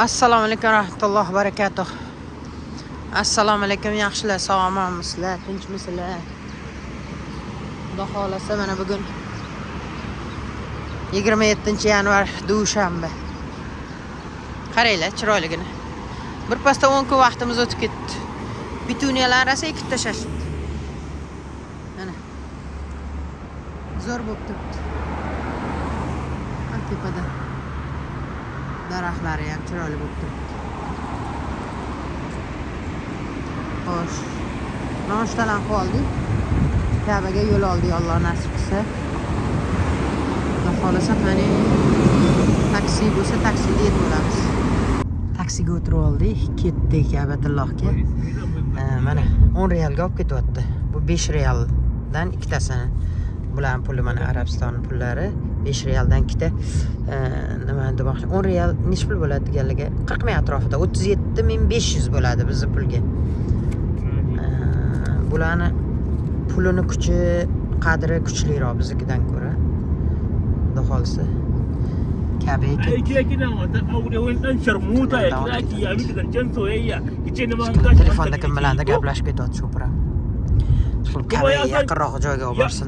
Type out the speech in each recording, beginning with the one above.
Assalomu alaykum rahmatullohi va barakatuh. Assalomu alaykum yaxshilar, sog'monmisizlar, tinchmisizlar? Xudo xolasa mana bugun 27-yanvar dushanba. Qaranglar, chiroyligini. Bir pasda 10 kun vaqtimiz o'tib ketdi. Bituniyalar rosa ekib tashlashdi. Mana. Zo'r bo'lib turibdi. Tepada daraxtlari ham chiroyli bo'lib turibdi. Xo'sh. Noshtadan qoldik. Kabaga yo'l oldik, Alloh nasib qilsa. Xudo xolasa qani taksi bo'lsa taksida yetib olamiz. Taksiga o'tirib oldik, ketdik Kabatullohga. Mana 10 riyalga olib ketyapti. Bu 5 riyaldan ikkitasini. Bularning puli mana Arabiston pullari. 5 riyaldan ikkita nima demoqchi 10 riyal nech pul bo'ladi deganligi 40 ming atrofida 37500 bo'ladi bizning pulga. Bularni pulini kuchi, qadri kuchliroq biznikidan ko'ra. Xudo xolsa. Kabe telefonda kim bilandir gaplashib ketyapti Shopra. Kabe yaqinroq joyga olib borsin.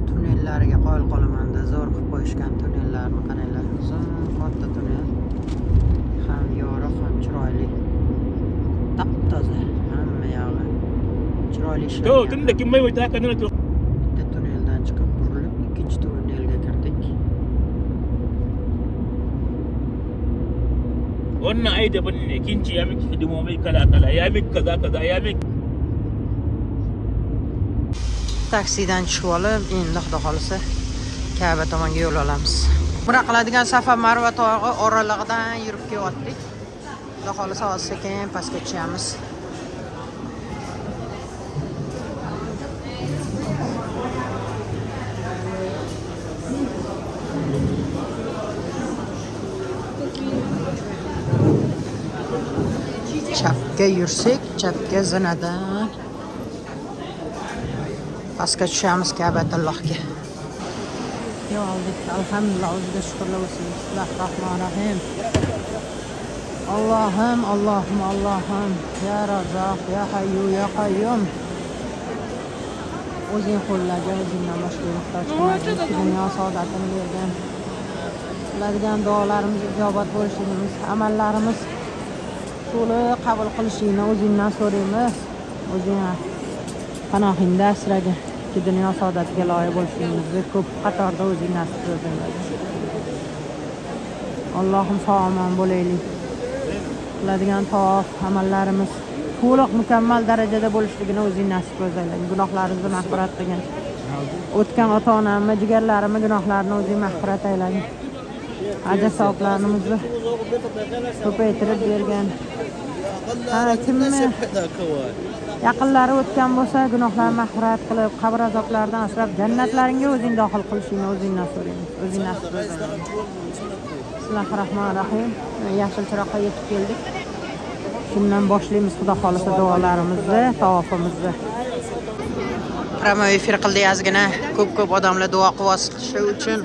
Tunnellariga qoyil qolamanda zo'r qilib qo'yishgan tunnellarni qaranglar. Uzun katta tunnel. Ham yorug', ham chiroyli. Top-toza hamma yog'i. Chiroyli ishlar. Tunda kimay o'tayotganini bitta tunneldan chiqib burilib ikkinchi tunnelga kirdik. Wannan ai daban ne kin ci ya miki hidimomi kala ya miki kaza ya miki Taksidan tushib olib, endi xudo xolasa Ka'ba tomonga yo'l olamiz. Buni qiladigan Safa Marva tog'i oralig'idan yurib ketyaptik. Xudo xolasa sekin pastga tushamiz. Chapga yursak, chapga zinadan pastga tushamiz Ka'batullohga. Yo oldik. Alhamdulillah, o'ziga shukrlar bo'lsin. Bismillahirrohmanirrohim. Allohim, ya Razzoq, ya Hayyu, ya Qayyum. O'zing qo'llarga o'zingdan boshqa muhtoj qilmading. Dunyo saodatini bergan. Qiladigan duolarimiz ijobat bo'lishligimiz, amallarimiz to'liq qabul qilishingni o'zingdan so'raymiz. O'zing panohingda asragin. Dunyo saodatiga loyiq bo'lishimizni ko'p qatorda o'zing nasib qilgin. Allohim sog'-omon bo'laylik. Qiladigan tavof amallarimiz to'liq mukammal darajada bo'lishligini o'zing nasib qilgin. Gunohlarimizni mag'firat qilgin. O'tgan ota-onamni, jigarlarimni gunohlarini o'zing mag'firat aylagin. Ajr savoblarimizni ko'paytirib bergan. Kimni yaqinlari o'tgan bo'lsa, gunohlarni mag'firat qilib, qabr azoblaridan asrab, jannatlaringga o'zing daxil qilishingni o'zingdan so'raymiz. O'zing nasib qilgin. Bismillahirrohmanirrohim. Yashil chiroqqa yetib keldik. Shundan boshlaymiz xudo xolasa duolarimizni, tavofimizni. Pramo efir qildik ozgina. Ko'p odamlar duo qilishi uchun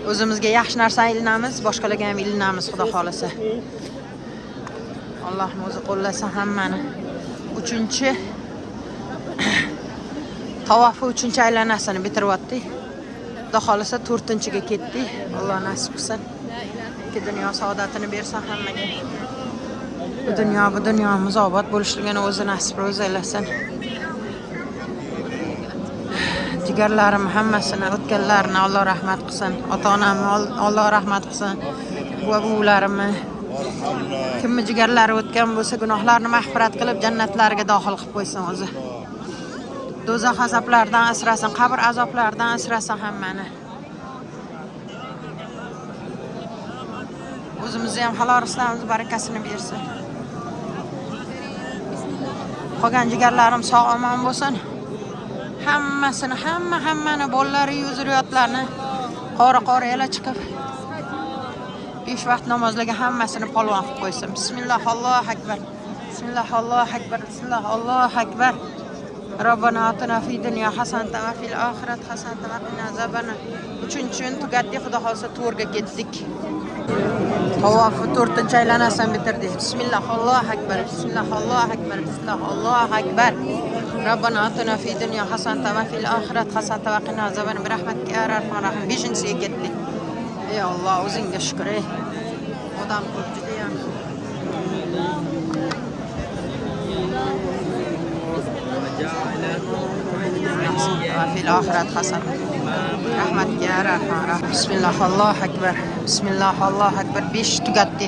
o'zimizga yaxshi narsa ilinamiz, boshqalarga ham ilinamiz xudo xolasa. Allohim o'zi qo'llasa hammani. 3-chi tavofi 3-chi aylanasini bitiryapti. Xudo xolasa 4-chiga ketdik. Alloh nasib qilsin. Dunyo saodatini bersa hammaga. Bu dunyomiz obod bo'lishligini o'zi nasib aylasin. Jigarlarim hammasini o'tganlarini Alloh rahmat qilsin. Ota-onamni Alloh rahmat qilsin. Buvalarimni kimni jigarlari o'tgan bo'lsa, gunohlarini mag'firat qilib, jannatlariga daxil qilib qo'ysin o'zi. Do'zax azoblaridan asrasin, qabr azoblaridan asrasin hammani. O'zimizga ham halol rizqimiz barakasini bersin. Qolgan jigarlarim sog'-omon bo'lsin. Hammasini, hammani bolalari, zurriyotlarni qora ela chiqib 5 vaqt namozlarga hammasini polvon qilib qo'ysin. Bismillah, Allohu akbar. Bismillah, Allohu akbar. Bismillah, Allohu akbar. Robbana atina fid dunya hasanatan va fil oxirati hasanatan va qina azobannar. 3-chini tugatdik, xudo xolsa to'rga ketdik. Tavafı 4-chi aylanasini bitirdi. Bismillah, Allohu akbar. Bismillah, Allohu akbar. Bismillah, Allohu akbar. Rabbana atina fid dunya hasanatan va fil oxirati hasanatan va qina azoban bi rahmatika ya arhamar rahim. 5-siga ketdik. Ey Alloh, o'zingga shukr. Odam ko'p juda ham. وفي الآخرة حسنة رحمتك يا رحمن بسم الله الله أكبر بسم الله الله أكبر 5 tugatdi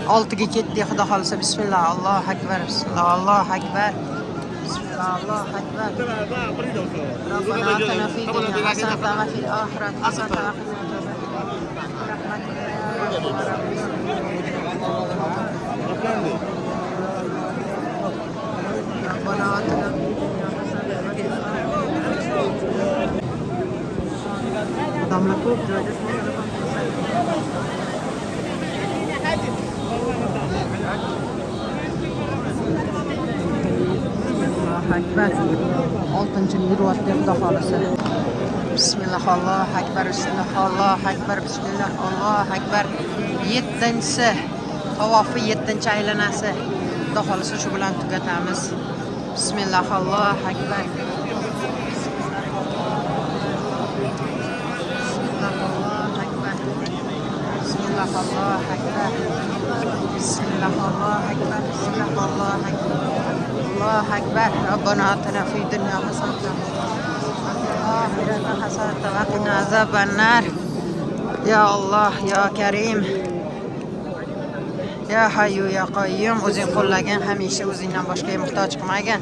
6ga ketdi xudo xolisa bismillah Allohu akbar bismillah Allohu akbar bismillah Allohu akbar Rabbana atina fid dunya hasanatan wa fil akhirati hasanatan wa qina Rabbana atina Adamlar çok joyda Allohu akbar 6-ni yuribdi xudo xolisa bismillah Allohu akbar bismillah Allohu akbar bismillah Allohu akbar 7-si tavofi 7-chi aylanasi xudo xolisa shu bilan tugatamiz bismillah Allohu akbar الله أكبر بسم الله الله أكبر بسم الله الله أكبر الله أكبر ربنا آتنا في الدنيا حسنة وفي الآخرة حسنة وقنا عذاب النار يا الله يا كريم يا حي يا قيوم o'zing qo'llagan hamisha o'zingdan boshqaga muhtoj qilmagan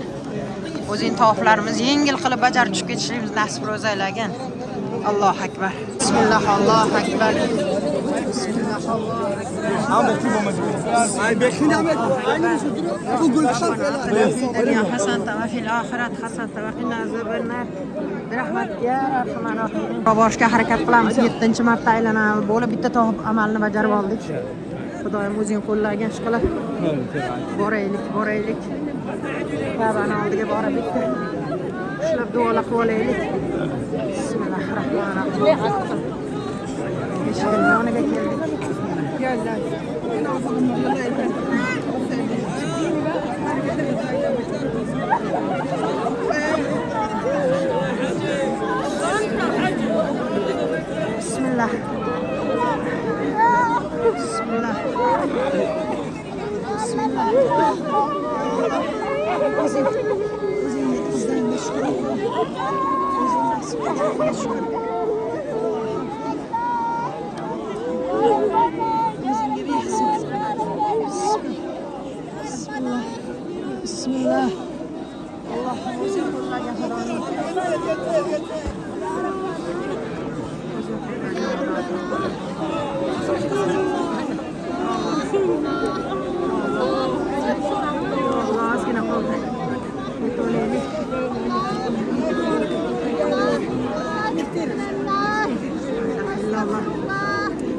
o'zing tavoflarimizni yengil qilib bajarib chiqib ketishimizni nasib ro'zalagan Allohu akbar bismillah Allohu akbar bismillah Allohu akbar boshga harakat qilamiz 7-chi marta aylanamiz bo'lib bitta tavaf amalni bajarib oldik xudoyim o'zing qo'llagan ish qilib boraylik Ka'bani oldiga boraylik shular duolar qilib olaylik bismillahirrohmanirrohim eshikning yoniga keldik bismillah bismillah bismillah o'zing qizdan shukr o'zing nasib qilgan shukr Bismillah. Allohim o'zing qo'llagan xudoning. Ozgina qoldi. To'laylik. Alloh.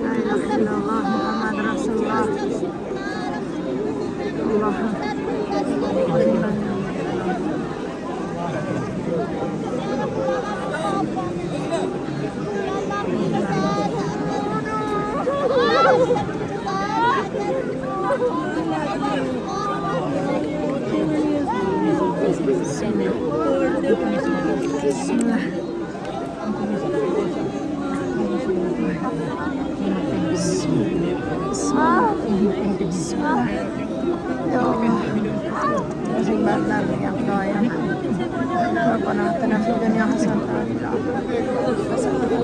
La ilaha illalloh Muhammad Rasululloh. Allohim Bismillah. Bismillah. Ya Allah. O'zing barlarga Xudoyim. Rabbana atina fid dunya hasanatan va fil oxirati hasanatan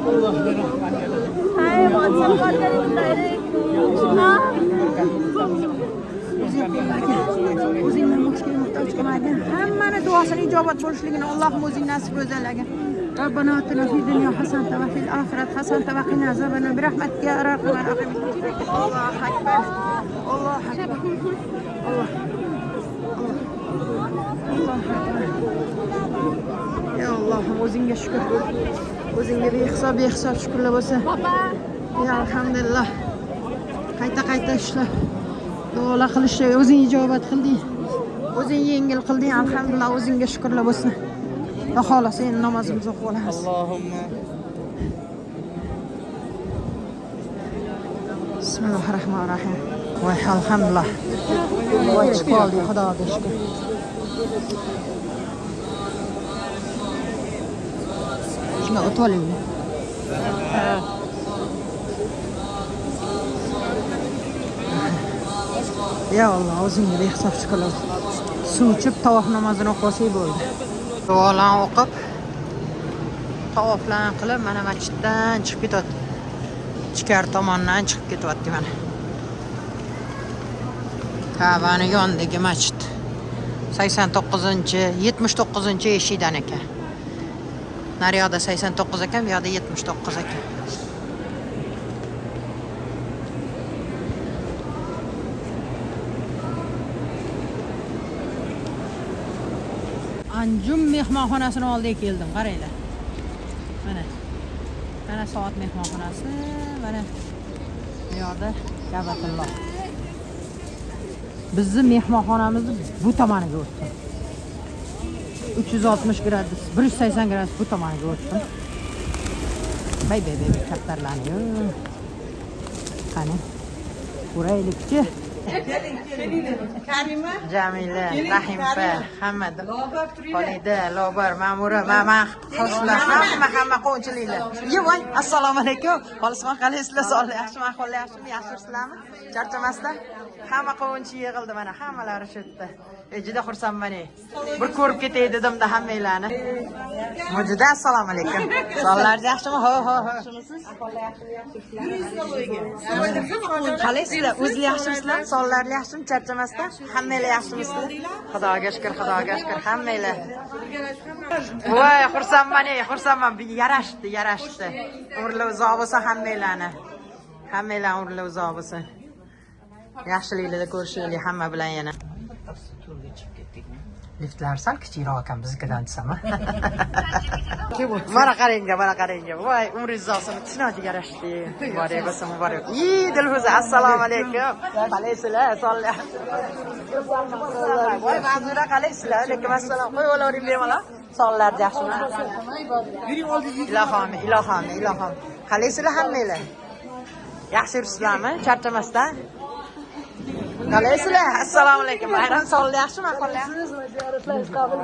Allohu akbar. Hai, WhatsApp call करें डायरेक्ट हाँ o'zingdan boshqa muhtoj qilmagan hammani duosini ijobat bo'lishligini Allohim o'zing nasib o'zalagan Rabbana atina fid dunya hasanatan va fil oxirati hasanatan va qina azobannar bi rahmatika ya arhamar rahim Allohu akbar Allohu akbar Allohu akbar Ya Allohim o'zingga shukr o'zingga behisob shukrlar bo'lsin ya alhamdulillah qayta ishlar duolar qilishga o'zing ijobat qilding o'zing yengil qilding alhamdulillah o'zingga shukrlar bo'lsin Xudo xolasa endi namozimizni o'qib olamiz. Allohumma. Bismillahirrahmanirrahim. Voy alhamdulillah. Voy chiqib oldik, Xudoga shukr. Shunga o'tib olaymi? Ya Allah, o'zingga behisob shukrlar. Suv ichib tavof namozini o'qisak bo'ldi. Duolarni o'qib, tavoflarni qilib, mana masjiddan chiqib ketyapti. Ichkari tomondan chiqib ketyapti mana. Ka'bani yonidagi masjid. 79-79-eshikdan ekan. Nariyoqda 89 ekan, bu yoqda 79 ekan. Anjum mehmonxonasining oldiga keldim, qaranglar. Mana. Mana soat mehmonxonasi, mana bu yoqda Ka'batulloh. Bizning mehmonxonamizni bu tomoniga o'tdim. 360 gradus, 180 gradus bu tomoniga o'tdim. Bay kaptarlarni. Qani. Ko'raylikchi. Karima, Jamila, Rahimfa, Hamad, Xolida, Lobar, Ma'mura, Mama, Hoslar, hamma qo'nchiliklar. Yo'q, assalomu alaykum. Xolisman, qalaysizlar? Sog'lik, yaxshimi, ahvol yaxshimi? Yaxshimisizlarmi? Charchamasdan hamma qo'nchi yig'ildi mana, hammalari shu yerda. Juda xursandman. Bir ko'rib ketay dedim-da hammanglarni. Mo'jida, assalomu alaykum. Sog'lik, yaxshimi? Ho. Yaxshimisiz? Ahvol yaxshimi? Qalaysizlar? O'zinglar yaxshimisizlar? Sog'lik yaxshimi? Charchamasdan hammanglar yaxshimisizlar? Xudoga shukr, hammanglar. Voy, xursandman. Yarashdi. Umrlar uzoq bo'lsa hammanglarni. Hammanglar umrlar uzoq bo'lsin. Yaxshiliklarda ko'rishaylik hamma bilan yana. Liftlar sal kichikroq ekan biznikidan desam. Mana qarang. Voy, umringiz uzoq bo'lsin. Tinoga yarashdi. Muborak bo'lsin, muborak. Dilfuza, assalomu alaykum. Qalaysizlar? Sog'lik. Voy, ma'zura qalaysizlar? Alaykum assalom. Qo'yib olavering bemalol. Sog'liklar yaxshimi? Ilohim. Qalaysizlar hammanglar? Yaxshi yursizlarmi? Charchamasdan? Qalaysizlar? Assalomu alaykum. Bayram sog'lik yaxshimi? Qabul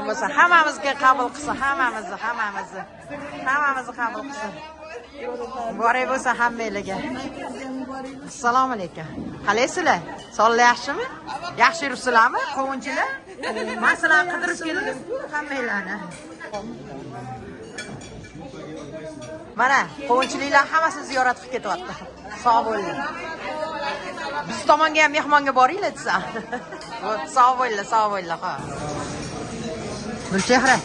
bo'lsa, hammamizga qabul qilsin, hammamizni qabul qilsin. Muborak bo'lsa hammanglarga. Assalomu alaykum. Qalaysizlar? Sog'lik yaxshimi? Yaxshi yursizlarmi? Qovunchilar? Men sizlarni qidirib keldim, hammanglarni. Mana qovunchiliklar hammasi ziyorat qilib ketyapti. Sog' bo'ling. Biz tomonga ham mehmonga boringlar desa. Sog' bo'linglar, ha. Gulchehra.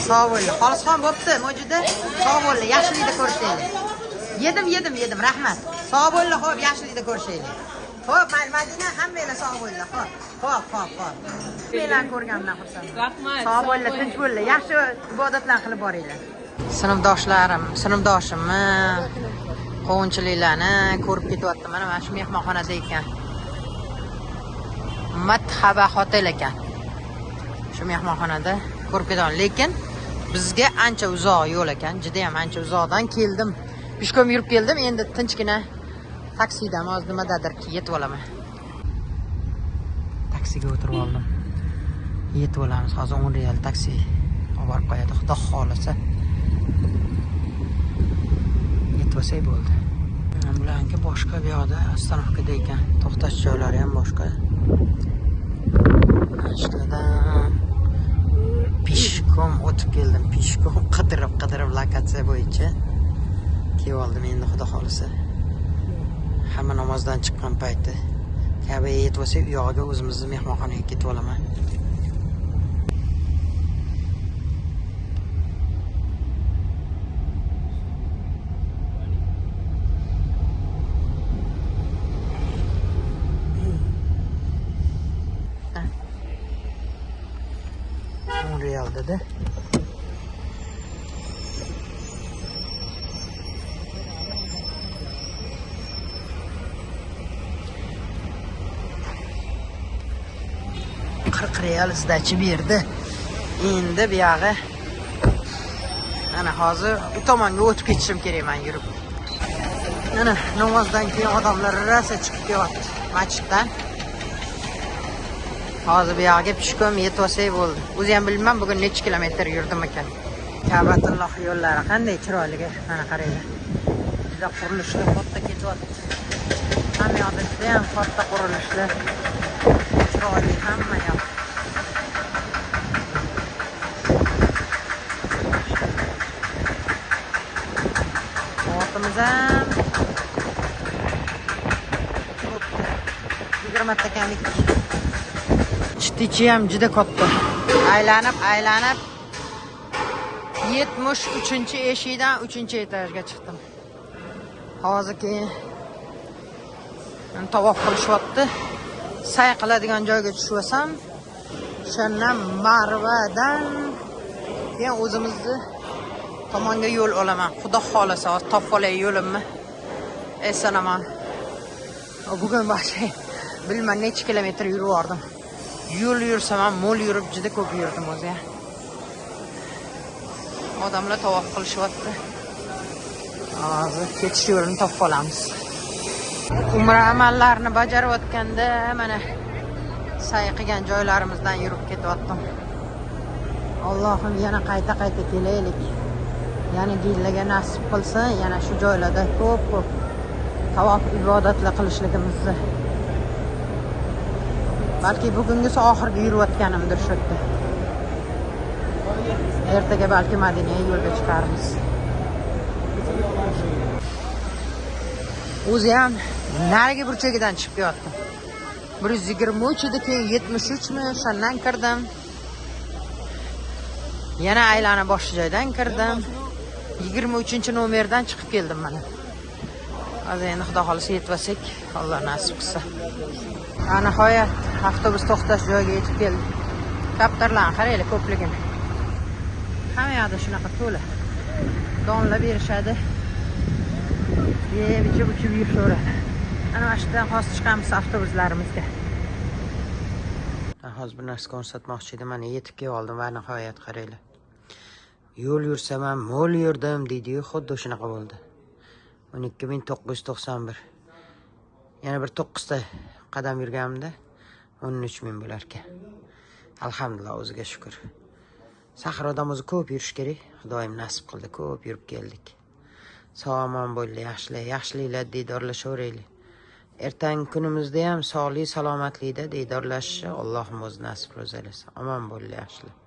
Sog' bo'linglar. Xolisxon bo'pti, Mo'jida. Sog' bo'linglar, yaxshilikda ko'rishaylik. Yedim, rahmat. Sog' bo'linglar, xo'p, yaxshilikda ko'rishaylik. Xo'p, Madina hammanglar sog' bo'linglar, xo'p. Menlarni ko'rganimdan xursandman. rahmat. Sog' bo'linglar, tinch bo'linglar, yaxshi ibodatlar qilib boringlar. Sinfdoshimni qovunchiliklarni ko'rib ketyapti. Mana shu mehmonxonada ekan. Madhaba hotel ekan. Shu mehmonxonada ko'rib ketaman, lekin bizga ancha uzoq yo'l ekan. Juda ham ancha uzoqdan keldim. Pishkom yurib keldim. Endi tinchgina taksidan hozir nimadadir yetib olaman. Taksiga o'tirib oldim. Yetib olamiz. Hozir 10 real taksi olib borib qo'yadi. Xudo xolasa. Yetib olsak bo'ldi. Bularga boshqa bu yoqda ostanovkada ekan. To'xtash joylari ham boshqa. Ashtadan pishkom o'tib keldim. Pishkom qidirib lokatsiya bo'yicha kelib oldim endi xudo xolasa. Hamma namozdan chiqqan payti Ka'baga yetib olsak, u yog'iga o'zimizning mehmonxonaga ketib olaman. Real dedi. 40 real sdachi berdi. Endi bu yog'i ana hozir bu tomonga o'tib ketishim kerak men yurib. Ana namozdan keyin odamlar rosa chiqib kelyapti masjiddan. Hozir bu yoqqa pishkom yetib olsak bo'ldi. O'zi ham bilmam bugun necha kilometr yurdim ekan. Ka'batulloh yo'llari qanday chiroyli, mana qaranglar. Juda qurilishlar katta ketyapti. Hamma yoqda juda ham katta qurilishlar. Chiroyli hamma yoq. Otimiz ham 20 ta kamik. Chitichi ham juda katta. Aylanib 73-eshikdan 3-etajga chiqdim. Hozir keyin tavof qilishyapti. Say qiladigan joyga tushsam, o'shandan Marvadan keyin o'zimizni tomonga yo'l olaman. Xudo xolasa topib olay yo'limni. Esonaman. Bugun boshqa bilmam necha kilometr yurib bordim. Yo'l yursam ham mo'l yurib juda ko'p yurdim o'zi. Odamlar tavof qilishyapti. Hozir ketish yo'lini topib olamiz. Umra amallarini bajarayotganda mana say qilgan joylarimizdan yurib ketyaptim. Allohim yana qayta kelaylik. Yana gillaga nasib qilsa, yana shu joylarda ko'p tavof ibodatlar qilishligimizni. Balki bugungisi oxirgi yurayotganimdir shu yerda. Ertaga balki Madinaga yo'lga chiqarmiz. O'zi ham narigi burchagidan chiqib kelyaptim. 123 edi, keyin 73 mi, o'shandan kirdim. Yana aylanib boshqa joydan kirdim. 23-nomerdan chiqib keldim mana. Hozir endi xudo xolisa yetvasak, Alloh nasib qilsa. Nihoyat avtobus to'xtash joyiga yetib keldik. Kaptarlarni qaranglar ko'pligini. Hamma yoqda shunaqa to'la. Donlar berishadi. Bichib yuraveradi. Ana ashdan hozir chiqamiz avtobuslarimizga. Hozir bir narsa ko'rsatmoqchi edim. Mana yetib keldim va nihoyat qaranglar. Yo'l yursam ham mo'l yurdim deydi-yu, xuddi shunaqa bo'ldi. 12991. Yana bir 9 ta qadam yurganimda 13000 bo'lar ekan. Alhamdulillah, o'ziga shukr. Sahroda o'zi ko'p yurish kerak. Xudoyim nasib qildi, ko'p yurib keldik. Sog'omon bo'ling, yaxshiliklar diydorlashaveraylik. Ertangi kunimizda ham sog'lik, salomatlikda diydorlashishni Allohim o'zi nasib qilsin. Omon bo'ling, yaxshilik.